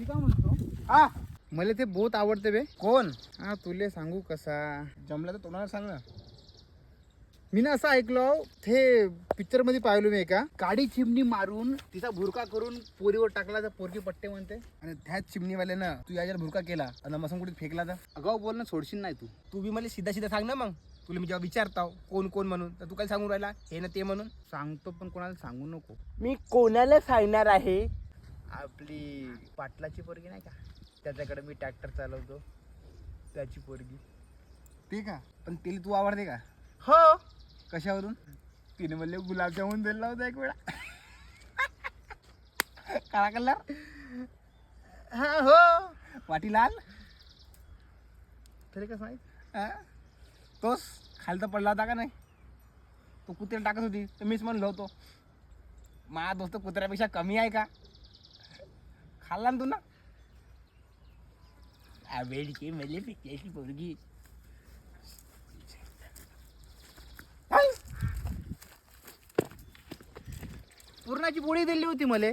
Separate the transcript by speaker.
Speaker 1: मी काय म्हणतो,
Speaker 2: हा
Speaker 1: मला ते बहुत आवडते बे.
Speaker 2: कोण
Speaker 1: हा तुले सांगू कसा,
Speaker 2: जमलं तर तोंडाला सांग ना.
Speaker 1: मी ना असं ऐकलो ते पिक्चर मध्ये पाहिलो मी एका काडी चिमणी मारून तिचा भुरका करून पोरीवर टाकला तर पोरगी पट्टे म्हणते.
Speaker 2: आणि त्याच चिमणीवाल्यानं तू याच्यावर भुरका केला आणि मसंगुडीत फेकला तर
Speaker 1: अगाऊ बोलणं सोडशील नाही तू.
Speaker 2: तू बी मला सीधा सीधा सांग ना. मग तुला मी जेव्हा विचारताव कोण कोण म्हणून तर तू काय सांगून राहिला हे ना ते म्हणून.
Speaker 1: सांगतो पण कोणाला सांगू नको.
Speaker 2: मी कोणाला सांगणार आहे.
Speaker 1: आपली पाटलाची पोरगी नाही का, त्याच्याकडे मी ट्रॅक्टर चालवतो त्याची पोरगी.
Speaker 2: ते का पण तिला तू आवडते का.
Speaker 1: हो.
Speaker 2: कशावरून. तिने म्हणले गुलाबजामुन दिला होता एक वेळा. काळा कलर.
Speaker 1: हा हो.
Speaker 2: वाटी लाल.
Speaker 1: तरी कसं माहित.
Speaker 2: हा? तोच खालता पडला होता का नाही. तो कुत्र्याला टाकत होती तर मीच म्हणलो होतो माझा दोस्त कुत्र्यापेक्षा कमी आहे का. खाल्ला ना तू ना. आंबेडकी मले पिकल्याची पोरगी.
Speaker 1: पुरणाची पोळी दिली होती मले.